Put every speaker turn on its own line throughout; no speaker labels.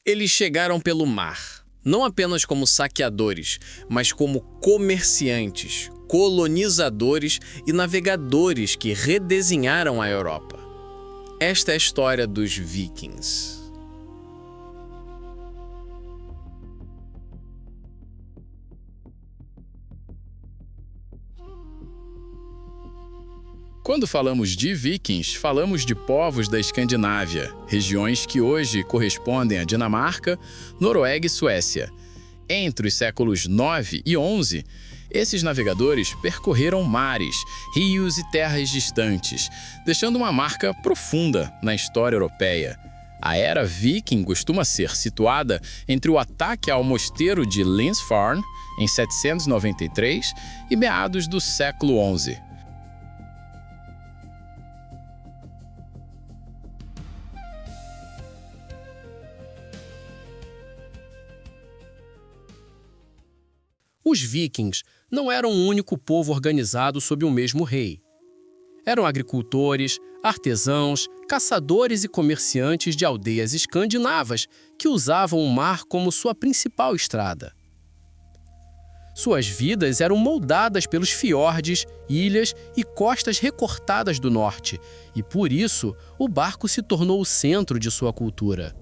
Eles chegaram pelo mar, não apenas como saqueadores, mas como comerciantes, colonizadores e navegadores que redesenharam a Europa. Esta é a história dos Vikings.
Quando falamos de vikings, falamos de povos da Escandinávia, regiões que hoje correspondem à Dinamarca, Noruega e Suécia. Entre os séculos 9 e 11, esses navegadores percorreram mares, rios e terras distantes, deixando uma marca profunda na história europeia. A era viking costuma ser situada entre o ataque ao mosteiro de Lindsfarne, em 793, e meados do século 11.
Os vikings não eram um único povo organizado sob um mesmo rei. Eram agricultores, artesãos, caçadores e comerciantes de aldeias escandinavas que usavam o mar como sua principal estrada. Suas vidas eram moldadas pelos fiordes, ilhas e costas recortadas do norte, e por isso o barco se tornou o centro de sua cultura.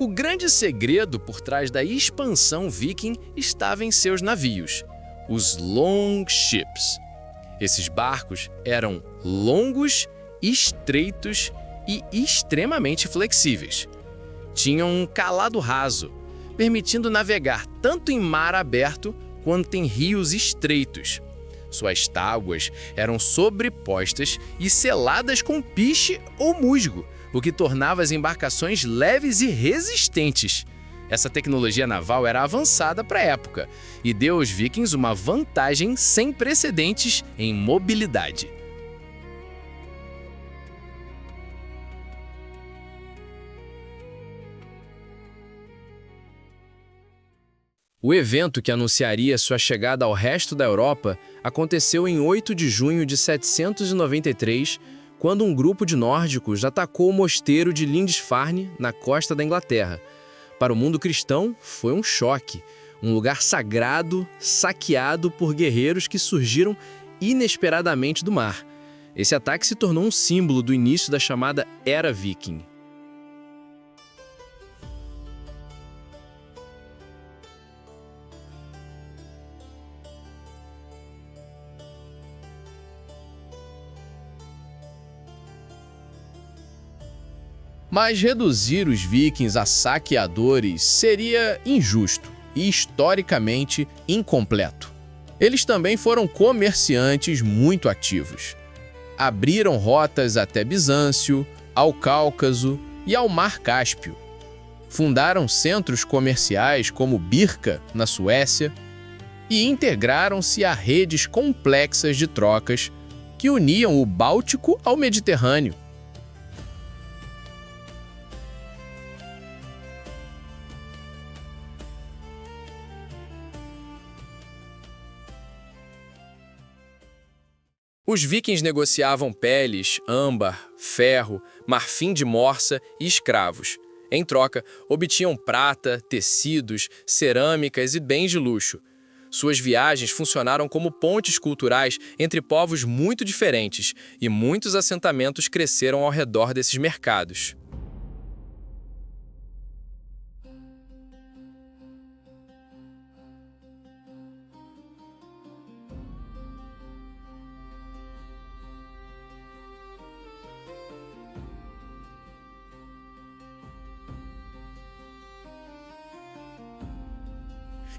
O grande segredo por trás da expansão viking estava em seus navios, os longships. Esses barcos eram longos, estreitos e extremamente flexíveis. Tinham um calado raso, permitindo navegar tanto em mar aberto quanto em rios estreitos. Suas tábuas eram sobrepostas e seladas com piche ou musgo, o que tornava as embarcações leves e resistentes. Essa tecnologia naval era avançada para a época e deu aos vikings uma vantagem sem precedentes em mobilidade. O evento que anunciaria sua chegada ao resto da Europa aconteceu em 8 de junho de 793, quando um grupo de nórdicos atacou o mosteiro de Lindisfarne, na costa da Inglaterra. Para o mundo cristão, foi um choque. Um lugar sagrado, saqueado por guerreiros que surgiram inesperadamente do mar. Esse ataque se tornou um símbolo do início da chamada Era Viking.
Mas reduzir os vikings a saqueadores seria injusto e historicamente incompleto. Eles também foram comerciantes muito ativos. Abriram rotas até Bizâncio, ao Cáucaso e ao Mar Cáspio. Fundaram centros comerciais como Birka, na Suécia, e integraram-se a redes complexas de trocas que uniam o Báltico ao Mediterrâneo.
Os vikings negociavam peles, âmbar, ferro, marfim de morsa e escravos. Em troca, obtinham prata, tecidos, cerâmicas e bens de luxo. Suas viagens funcionaram como pontes culturais entre povos muito diferentes, e muitos assentamentos cresceram ao redor desses mercados.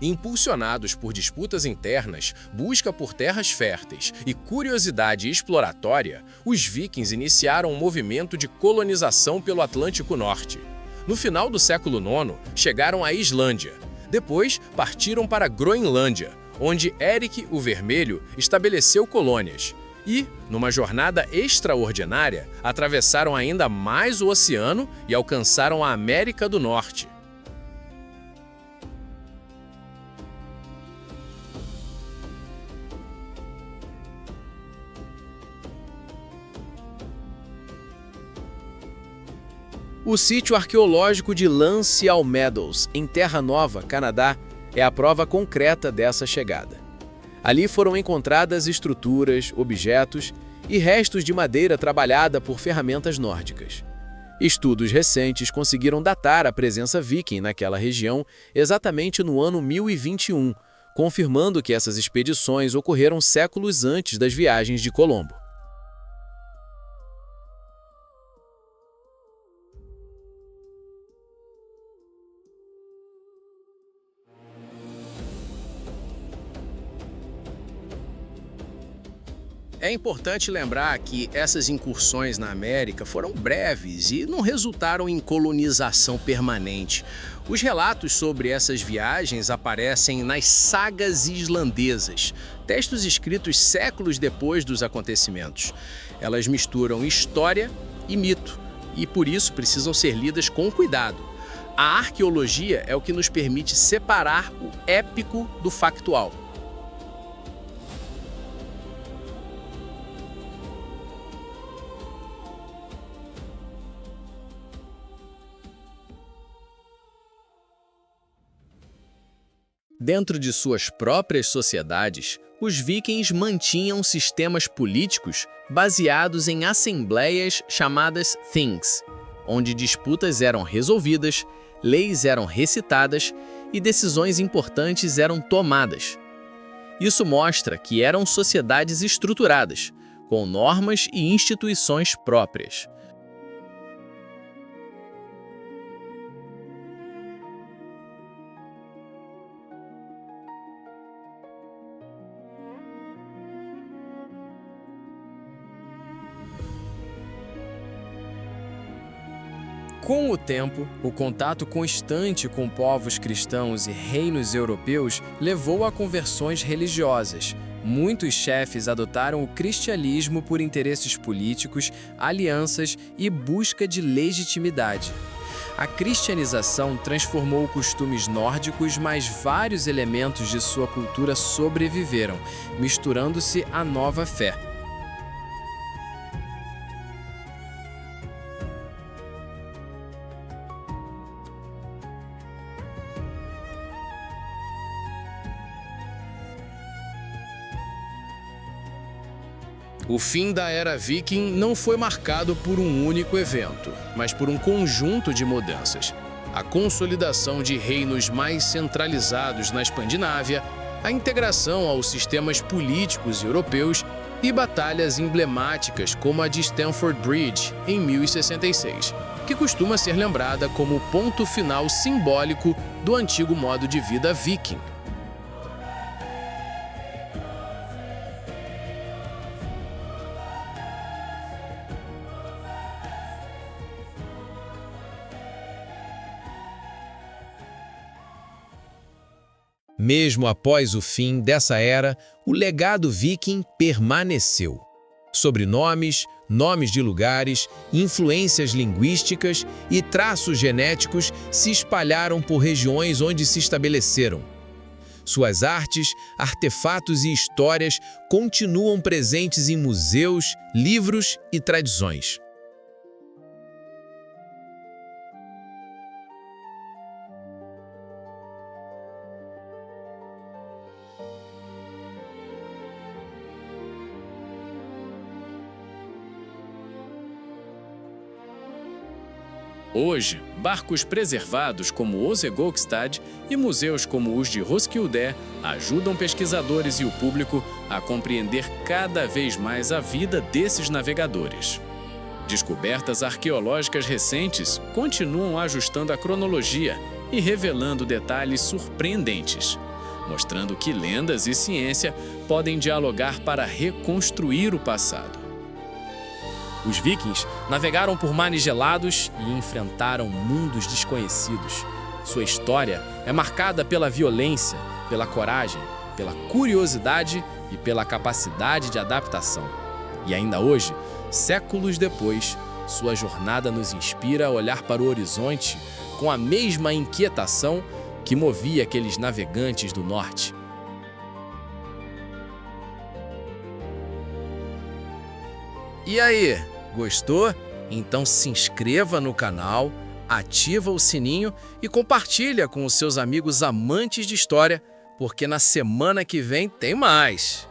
Impulsionados por disputas internas, busca por terras férteis e curiosidade exploratória, os vikings iniciaram um movimento de colonização pelo Atlântico Norte. No final do século IX, chegaram à Islândia. Depois, partiram para a Groenlândia, onde Erik o Vermelho estabeleceu colônias. E, numa jornada extraordinária, atravessaram ainda mais o oceano e alcançaram a América do Norte.
O sítio arqueológico de Lancial Meadows, em Terra Nova, Canadá, é a prova concreta dessa chegada. Ali foram encontradas estruturas, objetos e restos de madeira trabalhada por ferramentas nórdicas. Estudos recentes conseguiram datar a presença viking naquela região exatamente no ano 1021, confirmando que essas expedições ocorreram séculos antes das viagens de Colombo.
É importante lembrar que essas incursões na América foram breves e não resultaram em colonização permanente. Os relatos sobre essas viagens aparecem nas sagas islandesas, textos escritos séculos depois dos acontecimentos. Elas misturam história e mito e, por isso, precisam ser lidas com cuidado. A arqueologia é o que nos permite separar o épico do factual. Dentro de suas próprias sociedades, os vikings mantinham sistemas políticos baseados em assembleias chamadas things, onde disputas eram resolvidas, leis eram recitadas e decisões importantes eram tomadas. Isso mostra que eram sociedades estruturadas, com normas e instituições próprias.
Com o tempo, o contato constante com povos cristãos e reinos europeus levou a conversões religiosas. Muitos chefes adotaram o cristianismo por interesses políticos, alianças e busca de legitimidade. A cristianização transformou costumes nórdicos, mas vários elementos de sua cultura sobreviveram, misturando-se à nova fé.
O fim da era viking não foi marcado por um único evento, mas por um conjunto de mudanças. A consolidação de reinos mais centralizados na Escandinávia, a integração aos sistemas políticos europeus e batalhas emblemáticas como a de Stamford Bridge, em 1066, que costuma ser lembrada como o ponto final simbólico do antigo modo de vida viking.
Mesmo após o fim dessa era, o legado viking permaneceu. Sobrenomes, nomes de lugares, influências linguísticas e traços genéticos se espalharam por regiões onde se estabeleceram. Suas artes, artefatos e histórias continuam presentes em museus, livros e tradições.
Hoje, barcos preservados como o Osegolgstad e museus como os de Roskilde ajudam pesquisadores e o público a compreender cada vez mais a vida desses navegadores. Descobertas arqueológicas recentes continuam ajustando a cronologia e revelando detalhes surpreendentes, mostrando que lendas e ciência podem dialogar para reconstruir o passado.
Os vikings navegaram por mares gelados e enfrentaram mundos desconhecidos. Sua história é marcada pela violência, pela coragem, pela curiosidade e pela capacidade de adaptação. E ainda hoje, séculos depois, sua jornada nos inspira a olhar para o horizonte com a mesma inquietação que movia aqueles navegantes do norte.
E aí, gostou? Então se inscreva no canal, ativa o sininho e compartilha com os seus amigos amantes de história, porque na semana que vem tem mais!